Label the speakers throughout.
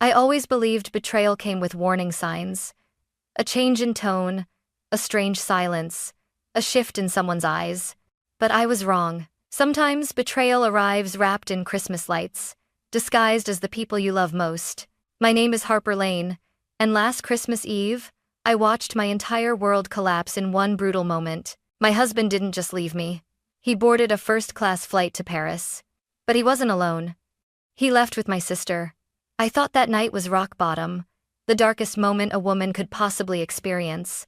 Speaker 1: I always believed betrayal came with warning signs. A change in tone, a strange silence, a shift in someone's eyes. But I was wrong. Sometimes betrayal arrives wrapped in Christmas lights, disguised as the people you love most. My name is Harper Lane, and last Christmas Eve, I watched my entire world collapse in one brutal moment. My husband didn't just leave me. He boarded a first-class flight to Paris. But he wasn't alone. He left with my sister. I thought that night was rock bottom, the darkest moment a woman could possibly experience.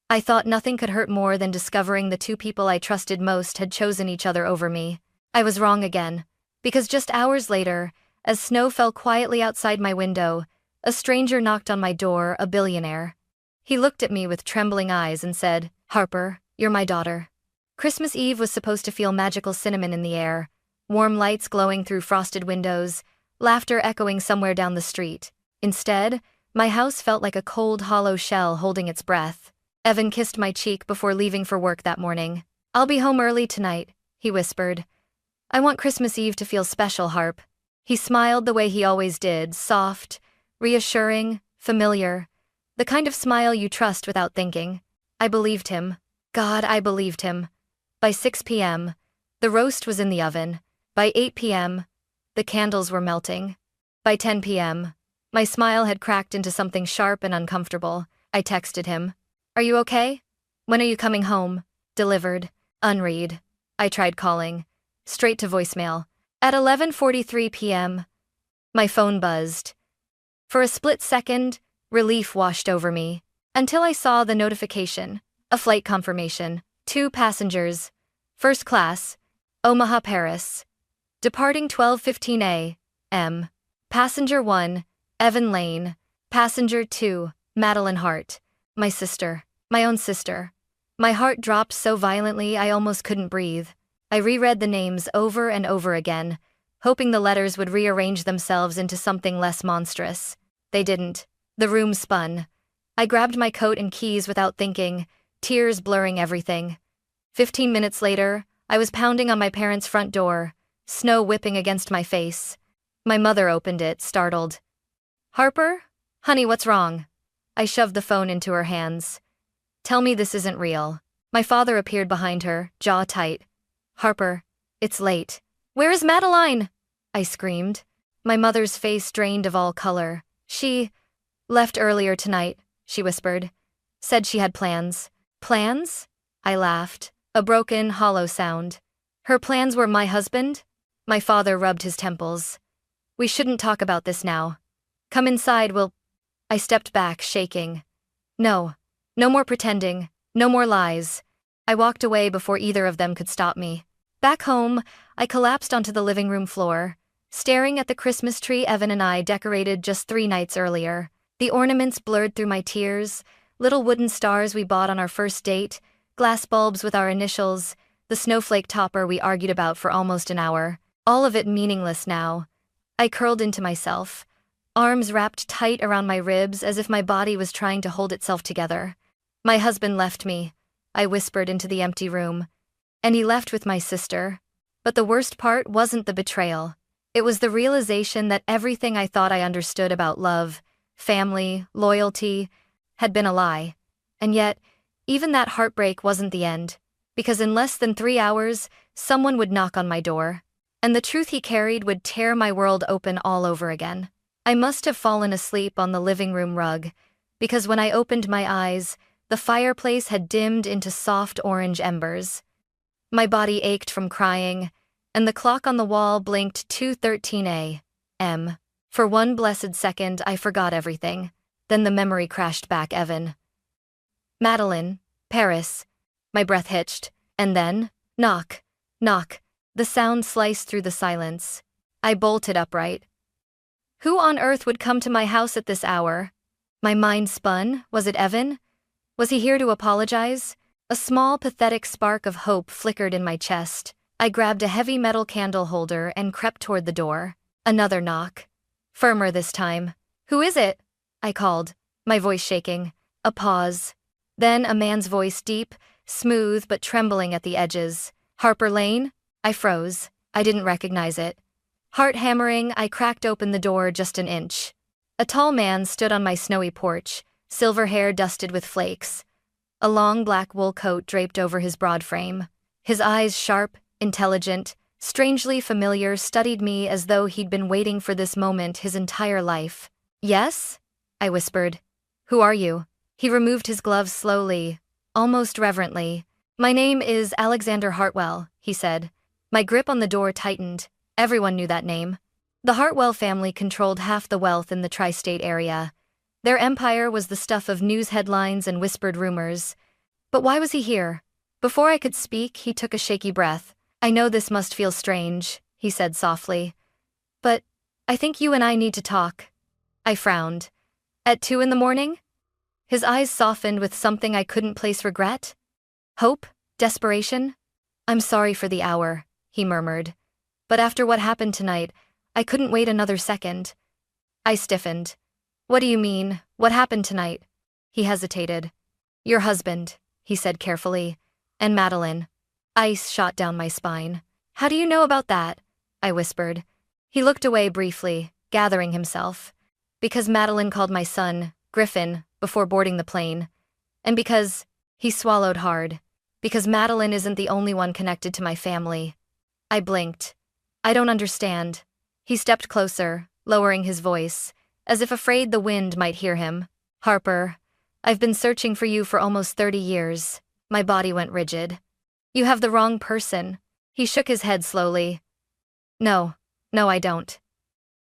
Speaker 1: I thought nothing could hurt more than discovering the two people I trusted most had chosen each other over me. I was wrong again, because just hours later, as snow fell quietly outside my window, a stranger knocked on my door, a billionaire. He looked at me with trembling eyes and said, "Harper, you're my daughter." Christmas Eve was supposed to feel magical cinnamon in the air, warm lights glowing through frosted windows, laughter echoing somewhere down the street. Instead, my house felt like a cold, hollow shell holding its breath. Evan kissed my cheek before leaving for work that morning. "I'll be home early tonight," he whispered. "I want Christmas Eve to feel special, Harp." He smiled the way he always did, soft, reassuring, familiar, the kind of smile you trust without thinking. I believed him. God, I believed him. By 6 p.m., the roast was in the oven. By 8 p.m., the candles were melting. By 10 p.m., my smile had cracked into something sharp and uncomfortable. I texted him. "Are you okay? When are you coming home?" Delivered. Unread. I tried calling. Straight to voicemail. At 11:43 p.m., my phone buzzed. For a split second, relief washed over me, until I saw the notification. A flight confirmation. 2 passengers. First class. Omaha, Paris. Departing 12:15 a.m. Passenger 1, Evan Lane. Passenger 2, Madeline Hart. My sister. My own sister. My heart dropped so violently I almost couldn't breathe. I reread the names over and over again, hoping the letters would rearrange themselves into something less monstrous. They didn't. The room spun. I grabbed my coat and keys without thinking, tears blurring everything. 15 minutes later, I was pounding on my parents' front door, snow whipping against my face. My mother opened it, startled. "Harper? Honey, what's wrong?" I shoved the phone into her hands. "Tell me this isn't real." My father appeared behind her, jaw tight. "Harper, it's late." "Where is Madeline?" I screamed. My mother's face drained of all color. "She left earlier tonight," she whispered. "Said she had plans." "Plans?" I laughed, a broken, hollow sound. "Her plans were my husband?" My father rubbed his temples. "We shouldn't talk about this now. Come inside, we'll—" I stepped back, shaking. No. No more pretending. No more lies. I walked away before either of them could stop me. Back home, I collapsed onto the living room floor, staring at the Christmas tree Evan and I decorated just 3 nights earlier. The ornaments blurred through my tears, little wooden stars we bought on our first date, glass bulbs with our initials, the snowflake topper we argued about for almost an hour. All of it meaningless now. I curled into myself, arms wrapped tight around my ribs as if my body was trying to hold itself together. "My husband left me," I whispered into the empty room. "And he left with my sister." But the worst part wasn't the betrayal. It was the realization that everything I thought I understood about love, family, loyalty, had been a lie. And yet, even that heartbreak wasn't the end, because in less than 3 hours, someone would knock on my door, and the truth he carried would tear my world open all over again. I must have fallen asleep on the living room rug, because when I opened my eyes, the fireplace had dimmed into soft orange embers. My body ached from crying, and the clock on the wall blinked 2:13 a.m. For one blessed second, I forgot everything. Then the memory crashed back. Evan. Madeline. Paris. My breath hitched. And then, knock, knock. The sound sliced through the silence. I bolted upright. Who on earth would come to my house at this hour? My mind spun. Was it Evan? Was he here to apologize? A small, pathetic spark of hope flickered in my chest. I grabbed a heavy metal candle holder and crept toward the door. Another knock. Firmer this time. "Who is it?" I called, my voice shaking. A pause. Then a man's voice, deep, smooth but trembling at the edges. "Harper Lane?" I froze. I didn't recognize it. Heart hammering, I cracked open the door just an inch. A tall man stood on my snowy porch, silver hair dusted with flakes. A long black wool coat draped over his broad frame. His eyes, sharp, intelligent, strangely familiar, studied me as though he'd been waiting for this moment his entire life. "Yes?" I whispered. "Who are you?" He removed his gloves slowly, almost reverently. "My name is Alexander Hartwell," he said. My grip on the door tightened. Everyone knew that name. The Hartwell family controlled half the wealth in the tri-state area. Their empire was the stuff of news headlines and whispered rumors. But why was he here? Before I could speak, he took a shaky breath. "I know this must feel strange," he said softly. "But I think you and I need to talk." I frowned. "At 2 in the morning?" His eyes softened with something I couldn't place: regret? Hope? Desperation? "I'm sorry for the hour," he murmured. "But after what happened tonight, I couldn't wait another second." I stiffened. "What do you mean, what happened tonight?" He hesitated. "Your husband," he said carefully, "and Madeline." Ice shot down my spine. "How do you know about that?" I whispered. He looked away briefly, gathering himself. "Because Madeline called my son, Griffin, before boarding the plane. And because," he swallowed hard, "because Madeline isn't the only one connected to my family." I blinked. "I don't understand." He stepped closer, lowering his voice, as if afraid the wind might hear him. "Harper, I've been searching for you for almost 30 years. My body went rigid. "You have the wrong person." He shook his head slowly. No, I don't."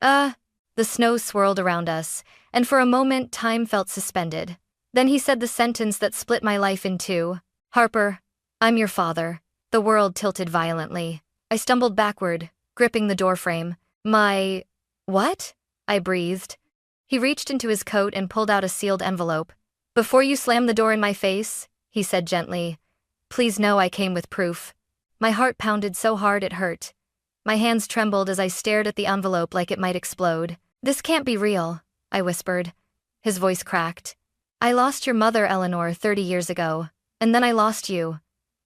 Speaker 1: The snow swirled around us, and for a moment time felt suspended. Then he said the sentence that split my life in two. "Harper, I'm your father." The world tilted violently. I stumbled backward, gripping the doorframe. "My... what?" I breathed. He reached into his coat and pulled out a sealed envelope. "Before you slam the door in my face," he said gently, "please know I came with proof." My heart pounded so hard it hurt. My hands trembled as I stared at the envelope like it might explode. "This can't be real," I whispered. His voice cracked. "I lost your mother, Eleanor, 30 years ago. And then I lost you.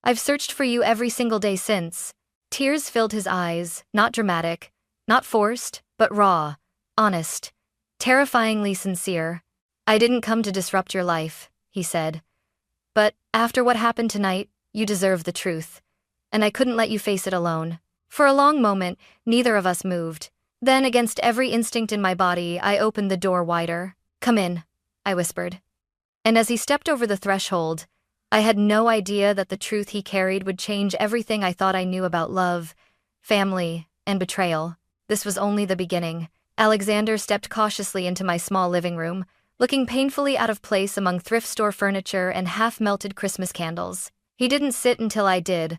Speaker 1: I've searched for you every single day since." Tears filled his eyes, not dramatic, not forced, but raw, honest, terrifyingly sincere. "I didn't come to disrupt your life," he said. "But after what happened tonight, you deserve the truth. And I couldn't let you face it alone." For a long moment, neither of us moved. Then, against every instinct in my body, I opened the door wider. "Come in," I whispered. And as he stepped over the threshold, I had no idea that the truth he carried would change everything I thought I knew about love, family, and betrayal. This was only the beginning. Alexander stepped cautiously into my small living room, looking painfully out of place among thrift store furniture and half-melted Christmas candles. He didn't sit until I did,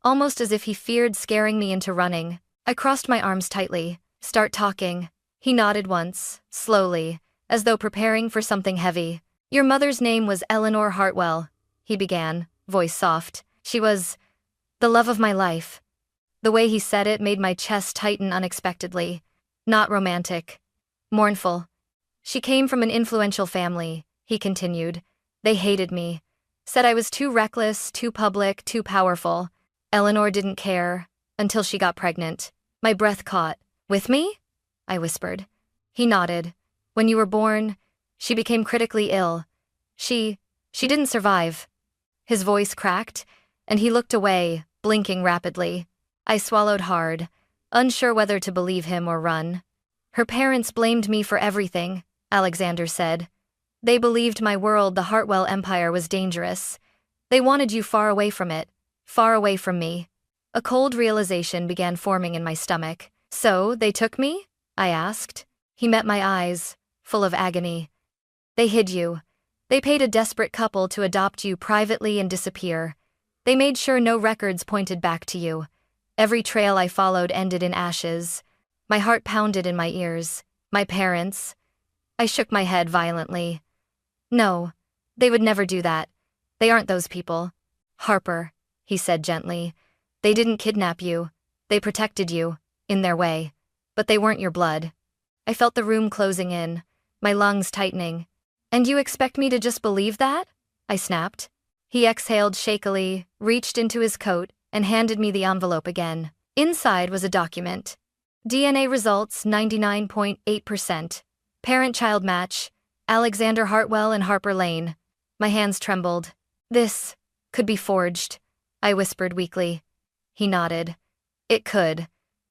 Speaker 1: almost as if he feared scaring me into running. I crossed my arms tightly. "Start talking." He nodded once, slowly, as though preparing for something heavy. "Your mother's name was Eleanor Hartwell," he began, voice soft. "She was the love of my life." The way he said it made my chest tighten unexpectedly. "Not romantic. Mournful. She came from an influential family," he continued. "They hated me. Said I was too reckless, too public, too powerful. Eleanor didn't care, until she got pregnant." My breath caught. "With me?" I whispered. He nodded. "When you were born, she became critically ill. She didn't survive." His voice cracked, and he looked away, blinking rapidly. I swallowed hard, unsure whether to believe him or run. "Her parents blamed me for everything," Alexander said. "They believed my world, the Hartwell Empire, was dangerous. They wanted you far away from it, far away from me." A cold realization began forming in my stomach. "So, they took me?" I asked. He met my eyes, full of agony. "They hid you. They paid a desperate couple to adopt you privately and disappear. They made sure no records pointed back to you. Every trail I followed ended in ashes." My heart pounded in my ears. "My parents?" I shook my head violently. "No, they would never do that. They aren't those people." "Harper," he said gently, "they didn't kidnap you. They protected you, in their way. But they weren't your blood." I felt the room closing in, my lungs tightening. "And you expect me to just believe that?" I snapped. He exhaled shakily, reached into his coat, and handed me the envelope again. Inside was a document. "DNA results 99.8%. Parent-child match, Alexander Hartwell and Harper Lane. My hands trembled. This could be forged, I whispered weakly. He nodded. It could,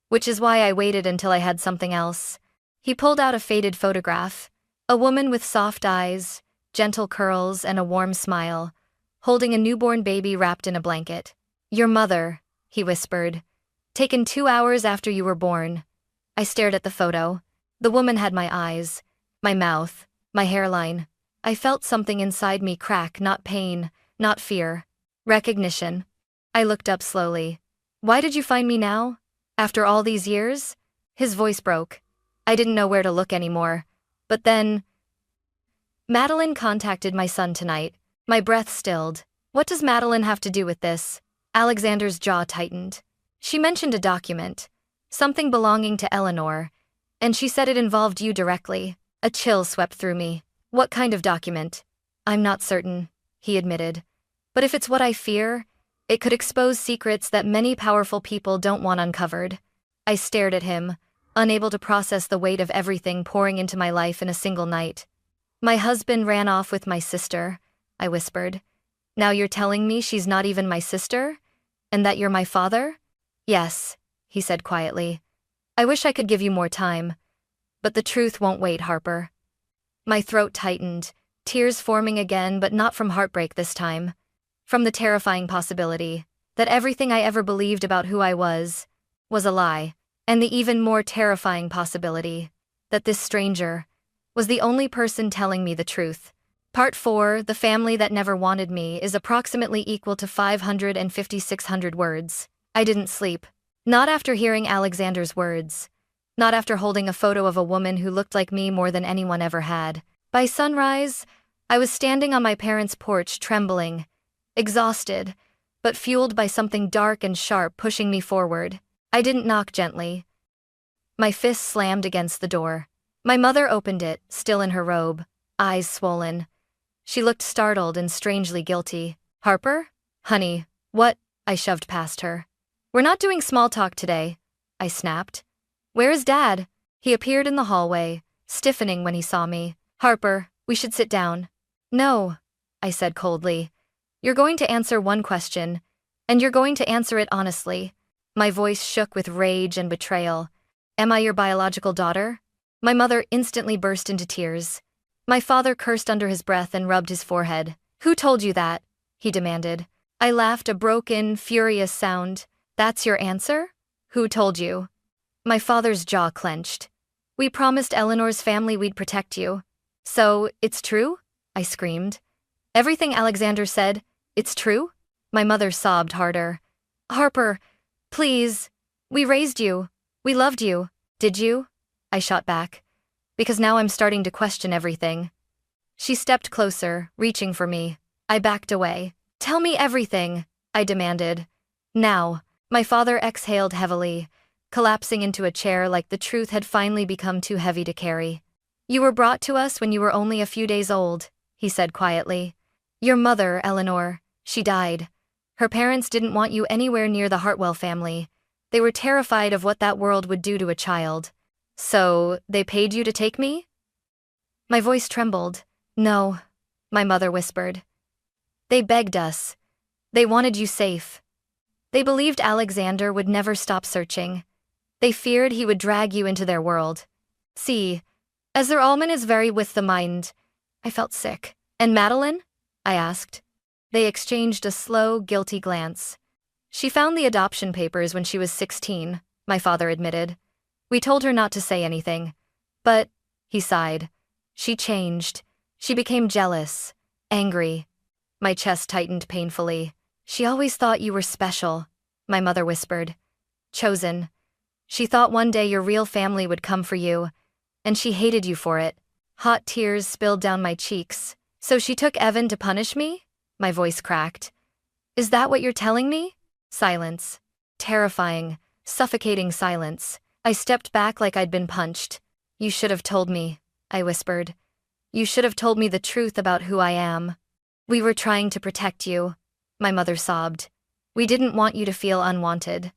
Speaker 1: which is why I waited until I had something else. He pulled out a faded photograph, a woman with soft eyes, gentle curls, and a warm smile, holding a newborn baby wrapped in a blanket. Your mother, he whispered. Taken 2 hours after you were born. I stared at the photo. The woman had my eyes, my mouth, my hairline. I felt something inside me crack, not pain, not fear. Recognition. I looked up slowly. Why did you find me now? After all these years? His voice broke. I didn't know where to look anymore. But then... Madeline contacted my son tonight. My breath stilled. What does Madeline have to do with this? Alexander's jaw tightened. She mentioned a document. Something belonging to Eleanor. And she said it involved you directly. A chill swept through me. What kind of document? I'm not certain, he admitted. But if it's what I fear, it could expose secrets that many powerful people don't want uncovered. I stared at him, unable to process the weight of everything pouring into my life in a single night. My husband ran off with my sister, I whispered. Now you're telling me she's not even my sister? And that you're my father? Yes, he said quietly. I wish I could give you more time. But the truth won't wait, Harper. My throat tightened, tears forming again, but not from heartbreak this time. From the terrifying possibility that everything I ever believed about who I was a lie, and the even more terrifying possibility that this stranger was the only person telling me the truth. Part 4, The Family That Never Wanted Me, is approximately equal to 550-600 words. I didn't sleep. Not after hearing Alexander's words. Not after holding a photo of a woman who looked like me more than anyone ever had. By sunrise, I was standing on my parents' porch trembling, exhausted, but fueled by something dark and sharp pushing me forward. I didn't knock gently. My fist slammed against the door. My mother opened it, still in her robe, eyes swollen. She looked startled and strangely guilty. Harper? Honey, what? I shoved past her. We're not doing small talk today, I snapped. Where is Dad? He appeared in the hallway, stiffening when he saw me. Harper, we should sit down. No, I said coldly. You're going to answer one question, and you're going to answer it honestly. My voice shook with rage and betrayal. Am I your biological daughter? My mother instantly burst into tears. My father cursed under his breath and rubbed his forehead. Who told you that? He demanded. I laughed, a broken, furious sound. That's your answer? Who told you? My father's jaw clenched. We promised Eleanor's family we'd protect you. So, it's true? I screamed. Everything Alexander said, it's true? My mother sobbed harder. Harper, please. We raised you. We loved you. Did you? I shot back. Because now I'm starting to question everything. She stepped closer, reaching for me. I backed away. Tell me everything, I demanded. Now. My father exhaled heavily, collapsing into a chair like the truth had finally become too heavy to carry. You were brought to us when you were only a few days old, he said quietly. Your mother, Eleanor, she died. Her parents didn't want you anywhere near the Hartwell family. They were terrified of what that world would do to a child. So, they paid you to take me? My voice trembled. No, my mother whispered. They begged us. They wanted you safe. They believed Alexander would never stop searching. They feared he would drag you into their world. See, as their almond is very with the mind. I felt sick. And Madeline? I asked. They exchanged a slow, guilty glance. She found the adoption papers when she was 16, my father admitted. We told her not to say anything. But, he sighed, she changed. She became jealous, angry. My chest tightened painfully. She always thought you were special, my mother whispered. Chosen. She thought one day your real family would come for you, and she hated you for it. Hot tears spilled down my cheeks. So she took Evan to punish me? My voice cracked. Is that what you're telling me? Silence. Terrifying, suffocating silence. I stepped back like I'd been punched. You should have told me, I whispered. You should have told me the truth about who I am. We were trying to protect you, my mother sobbed. We didn't want you to feel unwanted.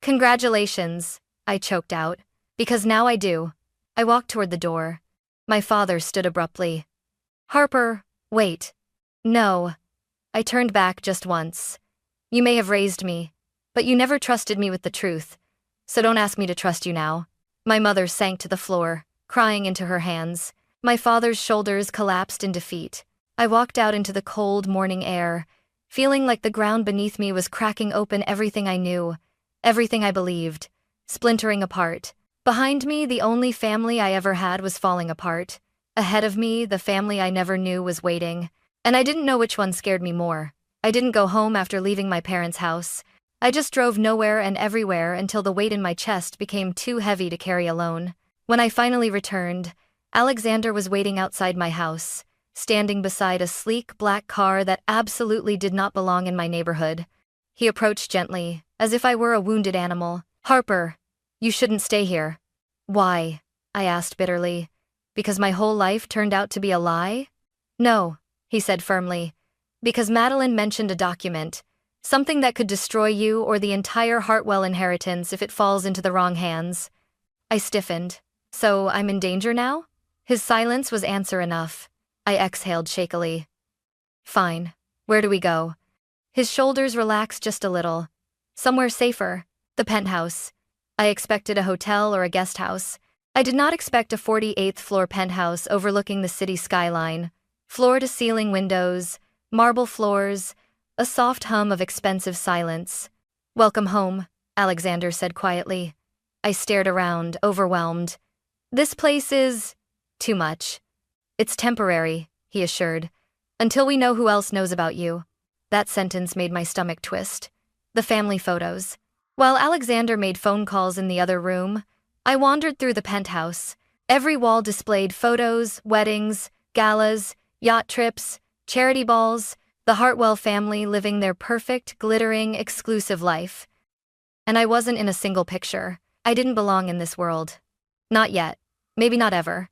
Speaker 1: Congratulations, I choked out. Because now I do. I walked toward the door. My father stood abruptly. Harper, wait. No. I turned back just once. You may have raised me, but you never trusted me with the truth, so don't ask me to trust you now. My mother sank to the floor, crying into her hands. My father's shoulders collapsed in defeat. I walked out into the cold morning air, feeling like the ground beneath me was cracking open everything I knew, everything I believed, splintering apart. Behind me, the only family I ever had was falling apart. Ahead of me, the family I never knew was waiting, and I didn't know which one scared me more. I didn't go home after leaving my parents' house. I just drove nowhere and everywhere until the weight in my chest became too heavy to carry alone. When I finally returned, Alexander was waiting outside my house, standing beside a sleek black car that absolutely did not belong in my neighborhood. He approached gently, as if I were a wounded animal. Harper, you shouldn't stay here. Why? I asked bitterly. Because my whole life turned out to be a lie? No, he said firmly. Because Madeline mentioned a document, something that could destroy you or the entire Hartwell inheritance if it falls into the wrong hands. I stiffened. So I'm in danger now? His silence was answer enough. I exhaled shakily. Fine. Where do we go? His shoulders relaxed just a little. Somewhere safer. The penthouse. I expected a hotel or a guest house. I did not expect a 48th floor penthouse overlooking the city skyline. Floor-to-ceiling windows, marble floors, a soft hum of expensive silence. Welcome home, Alexander said quietly. I stared around, overwhelmed. This place is too much. It's temporary, he assured, until we know who else knows about you. That sentence made my stomach twist. The family photos. While Alexander made phone calls in the other room, I wandered through the penthouse. Every wall displayed photos, weddings, galas, yacht trips, charity balls, the Hartwell family living their perfect, glittering, exclusive life. And I wasn't in a single picture. I didn't belong in this world. Not yet. Maybe not ever.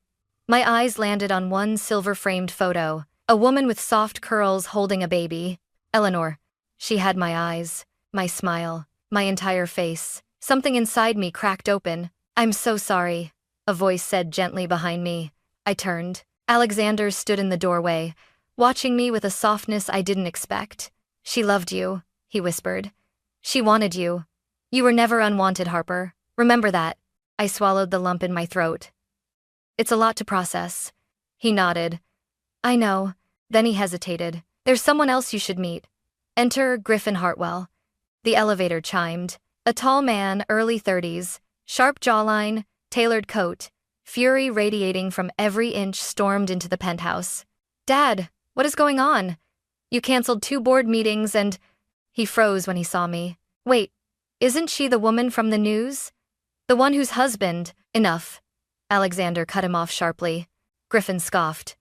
Speaker 1: My eyes landed on one silver-framed photo, a woman with soft curls holding a baby. Eleanor. She had my eyes, my smile, my entire face. Something inside me cracked open. I'm so sorry, a voice said gently behind me. I turned. Alexander stood in the doorway, watching me with a softness I didn't expect. She loved you, he whispered. She wanted you. You were never unwanted, Harper. Remember that. I swallowed the lump in my throat. It's a lot to process. He nodded. I know. Then he hesitated. There's someone else you should meet. Enter Griffin Hartwell. The elevator chimed. A tall man, early 30s, sharp jawline, tailored coat, fury radiating from every inch, stormed into the penthouse. Dad, what is going on? You canceled 2 board meetings and… He froze when he saw me. Wait, isn't she the woman from the news? The one whose husband… Enough. Alexander cut him off sharply. Griffin scoffed.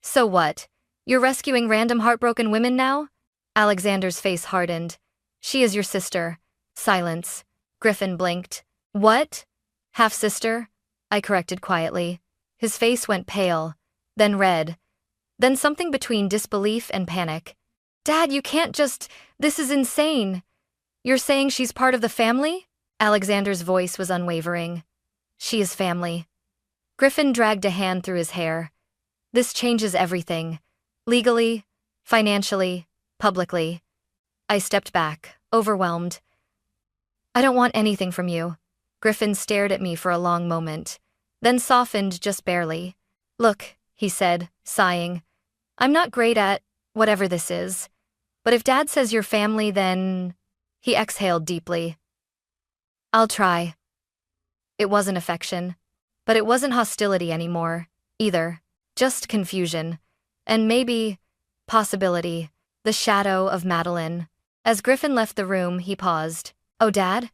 Speaker 1: So what? You're rescuing random heartbroken women now? Alexander's face hardened. She is your sister. Silence. Griffin blinked. What? Half-sister? I corrected quietly. His face went pale, then red, then something between disbelief and panic. Dad, you can't just… This is insane. You're saying she's part of the family? Alexander's voice was unwavering. She is family. Griffin dragged a hand through his hair. This changes everything. Legally, financially, publicly. I stepped back, overwhelmed. I don't want anything from you. Griffin stared at me for a long moment, then softened just barely. Look, he said, sighing. I'm not great at whatever this is, but if Dad says you're family, then… He exhaled deeply. I'll try. It wasn't affection, but it wasn't hostility anymore, either. Just confusion. And maybe, possibility, the shadow of Madeline. As Griffin left the room, he paused. Oh, Dad?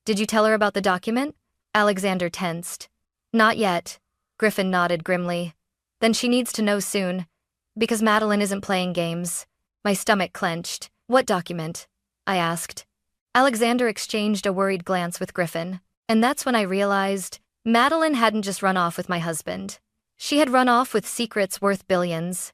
Speaker 1: Did you tell her about the document? Alexander tensed. Not yet. Griffin nodded grimly. Then she needs to know soon. Because Madeline isn't playing games. My stomach clenched. What document? I asked. Alexander exchanged a worried glance with Griffin. And that's when I realized Madeline hadn't just run off with my husband. She had run off with secrets worth billions.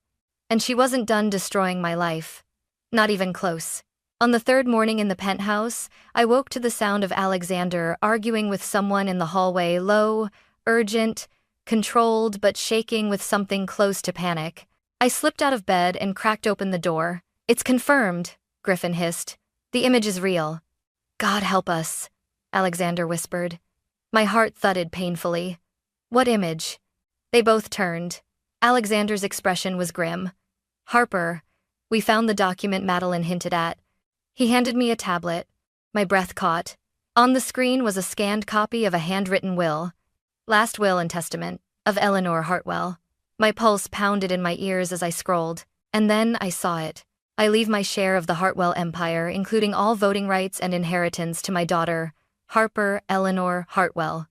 Speaker 1: And she wasn't done destroying my life. Not even close. On the 3rd morning in the penthouse, I woke to the sound of Alexander arguing with someone in the hallway, low, urgent, controlled but shaking with something close to panic. I slipped out of bed and cracked open the door. "It's confirmed," Griffin hissed. "The image is real." "God help us," Alexander whispered. My heart thudded painfully. "What image?" They both turned. Alexander's expression was grim. "Harper, we found the document Madeline hinted at." He handed me a tablet. My breath caught. On the screen was a scanned copy of a handwritten will. Last will and testament, of Eleanor Hartwell. My pulse pounded in my ears as I scrolled. And then I saw it. "I leave my share of the Hartwell empire, including all voting rights and inheritance, to my daughter, Harper Eleanor Hartwell."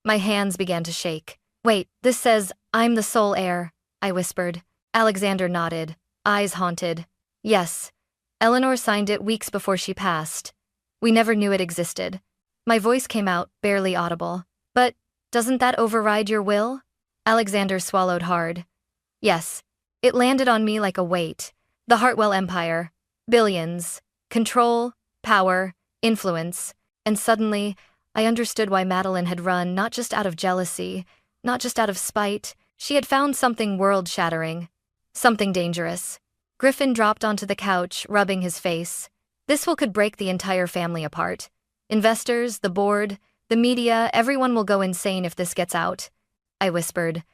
Speaker 1: My hands began to shake. "Wait, this says I'm the sole heir," I whispered. Alexander nodded, eyes haunted. "Yes. Eleanor signed it weeks before she passed. We never knew it existed." My voice came out, barely audible. "But doesn't that override your will?" Alexander swallowed hard. "Yes." It landed on me like a weight. The Hartwell empire. Billions. Control, power, influence. And suddenly, I understood why Madeline had run, not just out of jealousy, not just out of spite. She had found something world-shattering. Something dangerous. Griffin dropped onto the couch, rubbing his face. "This will could break the entire family apart. Investors, the board, the media, everyone will go insane if this gets out," I whispered.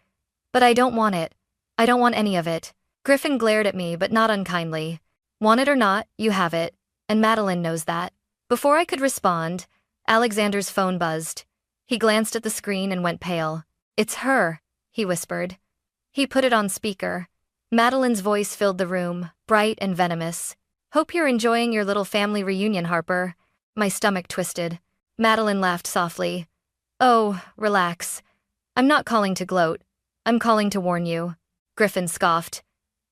Speaker 1: "But I don't want it. I don't want any of it." Griffin glared at me, but not unkindly. "Want it or not, you have it. And Madeline knows that." Before I could respond, Alexander's phone buzzed. He glanced at the screen and went pale. "It's her," he whispered. He put it on speaker. Madeline's voice filled the room, bright and venomous. "Hope you're enjoying your little family reunion, Harper." My stomach twisted. Madeline laughed softly. "Oh, relax. I'm not calling to gloat. I'm calling to warn you." Griffin scoffed.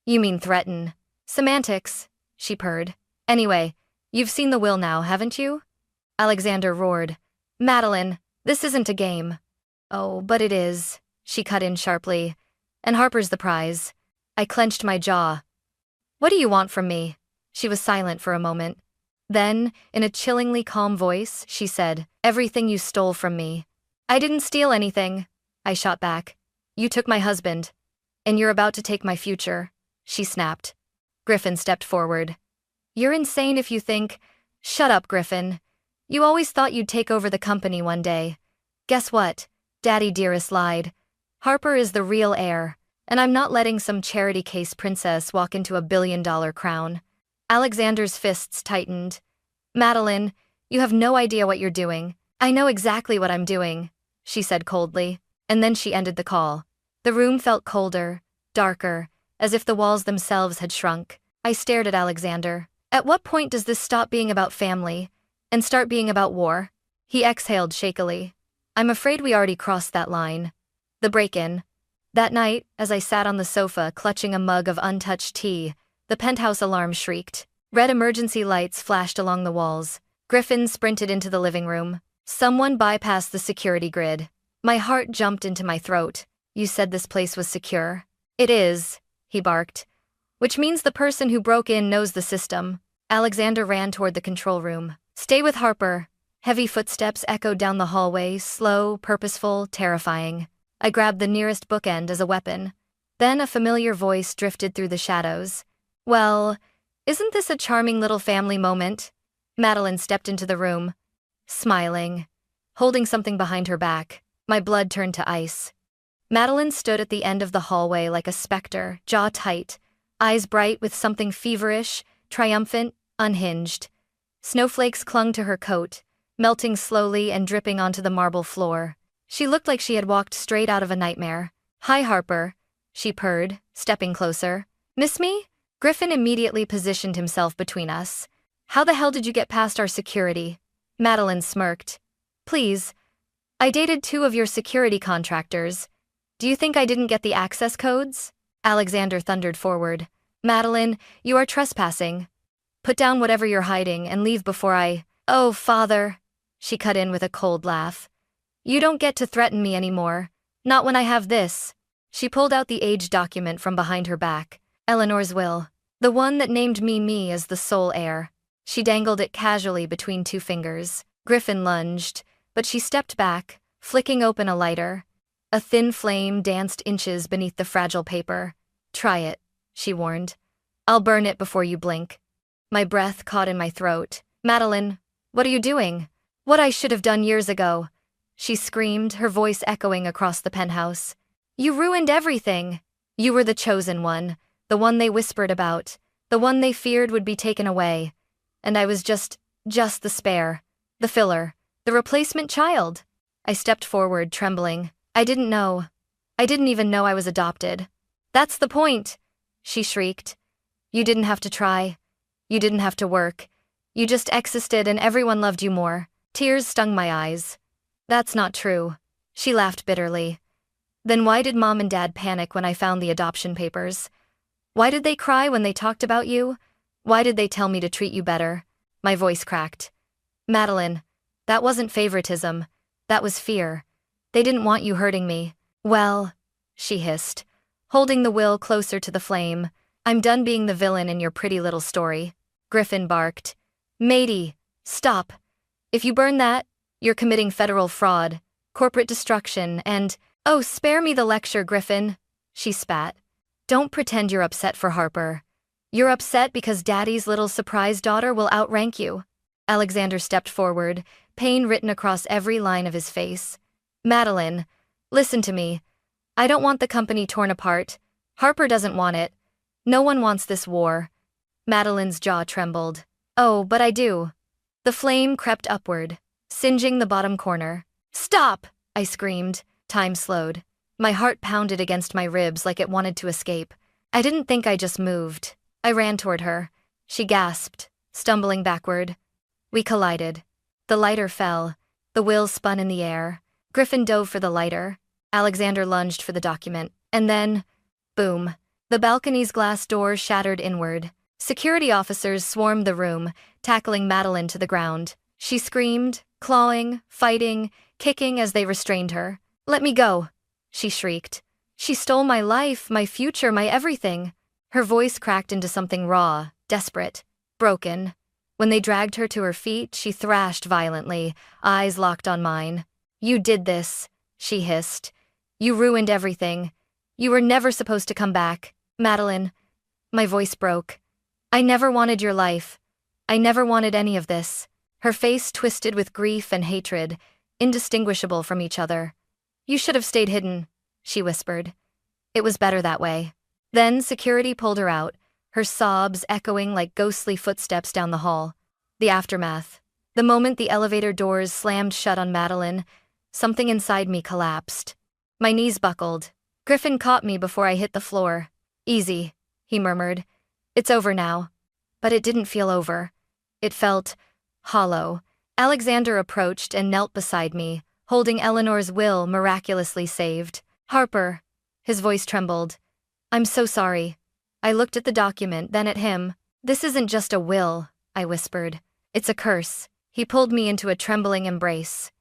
Speaker 1: "You mean threaten." "Semantics," she purred. "Anyway, you've seen the will now, haven't you?" Alexander roared. "Madeline, this isn't a game." "Oh, but it is," she cut in sharply. "And Harper's the prize." I clenched my jaw. "What do you want from me?" She was silent for a moment. Then, in a chillingly calm voice, she said, "Everything you stole from me." "I didn't steal anything," I shot back. "You took my husband. And you're about to take my future," she snapped. Griffin stepped forward. "You're insane if you think—" "Shut up, Griffin. You always thought you'd take over the company one day. Guess what? Daddy dearest lied. Harper is the real heir, and I'm not letting some charity case princess walk into a billion-dollar crown." Alexander's fists tightened. "Madeline, you have no idea what you're doing." "I know exactly what I'm doing," she said coldly, and then she ended the call. The room felt colder, darker, as if the walls themselves had shrunk. I stared at Alexander. "At what point does this stop being about family and start being about war?" He exhaled shakily. "I'm afraid we already crossed that line." The break-in. That night, as I sat on the sofa clutching a mug of untouched tea, the penthouse alarm shrieked. Red emergency lights flashed along the walls. Griffin sprinted into the living room. Someone bypassed the security grid. My heart jumped into my throat. "You said this place was secure?" "It is," he barked. "Which means the person who broke in knows the system." Alexander ran toward the control room. "Stay with Harper." Heavy footsteps echoed down the hallway, slow, purposeful, terrifying. I grabbed the nearest bookend as a weapon. Then a familiar voice drifted through the shadows. "Well, isn't this a charming little family moment?" Madeline stepped into the room, smiling, holding something behind her back. My blood turned to ice. Madeline stood at the end of the hallway like a specter, jaw tight, eyes bright with something feverish, triumphant, unhinged. Snowflakes clung to her coat, melting slowly and dripping onto the marble floor. She looked like she had walked straight out of a nightmare. "Hi, Harper," she purred, stepping closer. "Miss me?" Griffin immediately positioned himself between us. "How the hell did you get past our security?" Madeline smirked. "Please. I dated 2 of your security contractors. Do you think I didn't get the access codes?" Alexander thundered forward. "Madeline, you are trespassing. Put down whatever you're hiding and leave before I—" "Oh, father," she cut in with a cold laugh. "You don't get to threaten me anymore. Not when I have this." She pulled out the age document from behind her back. Eleanor's will. The one that named me as the sole heir. She dangled it casually between 2 fingers. Griffin lunged, but she stepped back, flicking open a lighter. A thin flame danced inches beneath the fragile paper. "Try it," she warned. "I'll burn it before you blink." My breath caught in my throat. "Madeline, what are you doing?" "What I should have done years ago," she screamed, her voice echoing across the penthouse. "You ruined everything. You were the chosen one, the one they whispered about, the one they feared would be taken away. And I was just the spare, the filler, the replacement child." I stepped forward, trembling. I didn't even know I was adopted." "That's the point," she shrieked. "You didn't have to try. You didn't have to work. You just existed and everyone loved you more." Tears stung my eyes. "That's not true," she laughed bitterly. "Then why did Mom and Dad panic when I found the adoption papers? Why did they cry when they talked about you? Why did they tell me to treat you better?" My voice cracked. "Madeline, that wasn't favoritism. That was fear. They didn't want you hurting me." "Well," she hissed, holding the will closer to the flame, "I'm done being the villain in your pretty little story." Griffin barked. "Matey, stop. If you burn that, you're committing federal fraud, corporate destruction, and—" "Oh, spare me the lecture, Griffin," she spat. "Don't pretend you're upset for Harper. You're upset because Daddy's little surprise daughter will outrank you." Alexander stepped forward, pain written across every line of his face. "Madeline, listen to me. I don't want the company torn apart. Harper doesn't want it. No one wants this war." Madeline's jaw trembled. "Oh, but I do." The flame crept upward, singeing the bottom corner. "Stop!" I screamed. Time slowed. My heart pounded against my ribs like it wanted to escape. I didn't think I just moved. I ran toward her. She gasped, stumbling backward. We collided. The lighter fell. The will spun in the air. Griffin dove for the lighter. Alexander lunged for the document. And then, boom. The balcony's glass door shattered inward. Security officers swarmed the room, tackling Madeline to the ground. She screamed, clawing, fighting, kicking as they restrained her. "Let me go," she shrieked. "She stole my life, my future, my everything." Her voice cracked into something raw, desperate, broken. When they dragged her to her feet, she thrashed violently, eyes locked on mine. "You did this," she hissed. "You ruined everything. You were never supposed to come back." "Madeline," my voice broke. "I never wanted your life. I never wanted any of this." Her face twisted with grief and hatred, indistinguishable from each other. "You should have stayed hidden," she whispered. "It was better that way." Then security pulled her out, her sobs echoing like ghostly footsteps down the hall. The aftermath. The moment the elevator doors slammed shut on Madeline, something inside me collapsed. My knees buckled. Griffin caught me before I hit the floor. "Easy," he murmured. "It's over now." But it didn't feel over. It felt hollow. Alexander approached and knelt beside me, holding Eleanor's will miraculously saved. "Harper." His voice trembled. "I'm so sorry." I looked at the document, then at him. "This isn't just a will," I whispered. "It's a curse." He pulled me into a trembling embrace.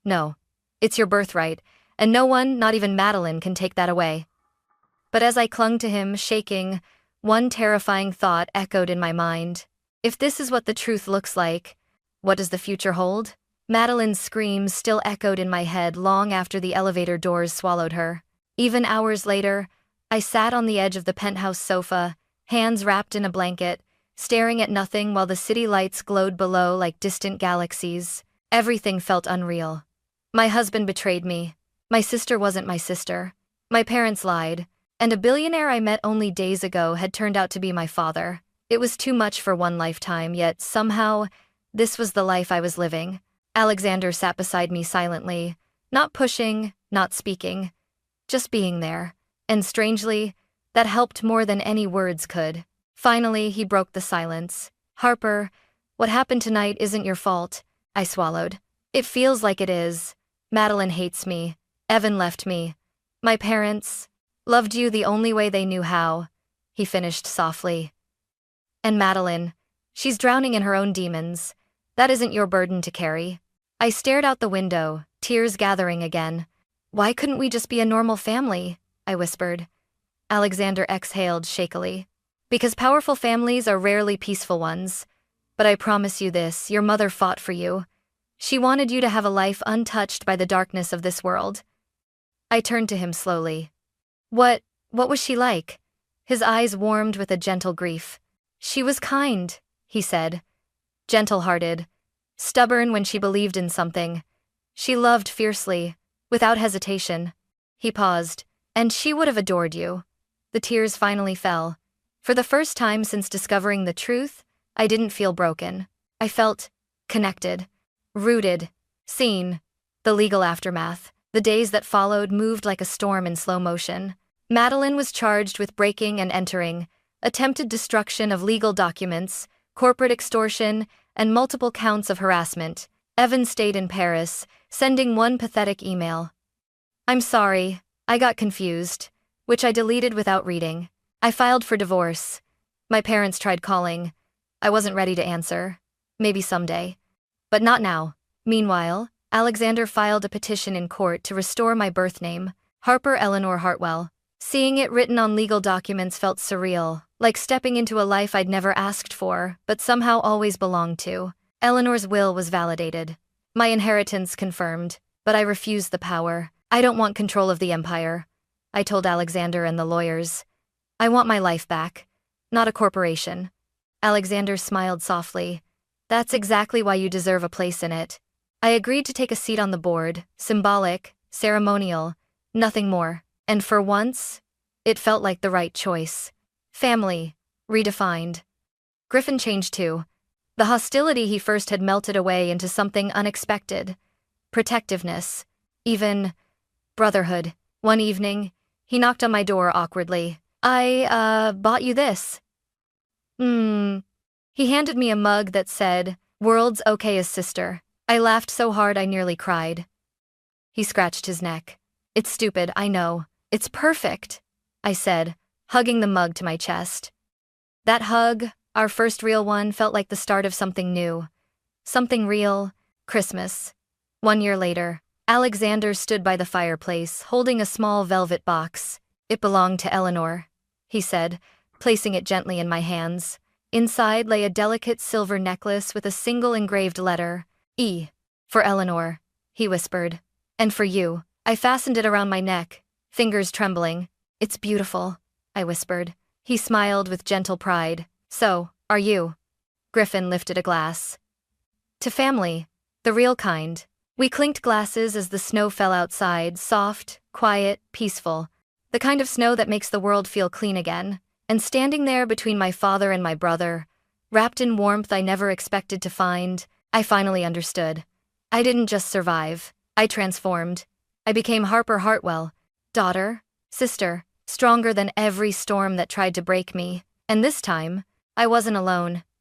Speaker 1: "No. It's your birthright, and no one, not even Madeline, can take that away." But as I clung to him, shaking, one terrifying thought echoed in my mind. If this is what the truth looks like, what does the future hold? Madeline's screams still echoed in my head long after the elevator doors swallowed her. Even hours later, I sat on the edge of the penthouse sofa, hands wrapped in a blanket, staring at nothing while the city lights glowed below like distant galaxies. Everything felt unreal. My husband betrayed me. My sister wasn't my sister. My parents lied. And a billionaire I met only days ago had turned out to be my father. It was too much for one lifetime, yet somehow, this was the life I was living. Alexander sat beside me silently, not pushing, not speaking, just being there. And strangely, that helped more than any words could. Finally, he broke the silence. "Harper, what happened tonight isn't your fault," I swallowed. "It feels like it is. Madeline hates me. Evan left me. My parents loved you the only way they knew how," he finished softly. "And Madeline, she's drowning in her own demons. That isn't your burden to carry." I stared out the window, tears gathering again. "Why couldn't we just be a normal family?" I whispered. Alexander exhaled shakily. "Because powerful families are rarely peaceful ones. But I promise you this, your mother fought for you. She wanted you to have a life untouched by the darkness of this world." I turned to him slowly. What was she like? His eyes warmed with a gentle grief. She was kind, he said. Gentle-hearted. Stubborn when she believed in something. She loved fiercely, without hesitation. He paused. And she would have adored you. The tears finally fell. For the first time since discovering the truth, I didn't feel broken. I felt connected, rooted, seen. The legal aftermath. The days that followed moved like a storm in slow motion. Madeline was charged with breaking and entering, attempted destruction of legal documents, corporate extortion, and multiple counts of harassment. Evan stayed in Paris, sending one pathetic email. "I'm sorry, I got confused," which I deleted without reading. I filed for divorce. My parents tried calling. I wasn't ready to answer. Maybe someday. But not now. Meanwhile, Alexander filed a petition in court to restore my birth name, Harper Eleanor Hartwell. Seeing it written on legal documents felt surreal, like stepping into a life I'd never asked for, but somehow always belonged to. Eleanor's will was validated. My inheritance confirmed, but I refused the power. I don't want control of the empire, I told Alexander and the lawyers. I want my life back, not a corporation. Alexander smiled softly. That's exactly why you deserve a place in it. I agreed to take a seat on the board, symbolic, ceremonial, nothing more. And for once, it felt like the right choice. Family, redefined. Griffin changed too. The hostility he first had melted away into something unexpected. Protectiveness. Even brotherhood. One evening, he knocked on my door awkwardly. I bought you this. He handed me a mug that said, "World's okayest sister." I laughed so hard I nearly cried. He scratched his neck. "It's stupid, I know. It's perfect," I said, hugging the mug to my chest. That hug, our first real one, felt like the start of something new. Something real. Christmas. 1 year later, Alexander stood by the fireplace, holding a small velvet box. "It belonged to Eleanor," he said, placing it gently in my hands. Inside lay a delicate silver necklace with a single engraved letter. "E. For Eleanor," he whispered. "And for you." I fastened it around my neck, fingers trembling. "It's beautiful," I whispered. He smiled with gentle pride. "So, are you?" Griffin lifted a glass. "To family. The real kind." We clinked glasses as the snow fell outside, soft, quiet, peaceful. The kind of snow that makes the world feel clean again. And standing there between my father and my brother, wrapped in warmth I never expected to find, I finally understood. I didn't just survive. I transformed. I became Harper Hartwell. Daughter, sister, stronger than every storm that tried to break me. And this time, I wasn't alone.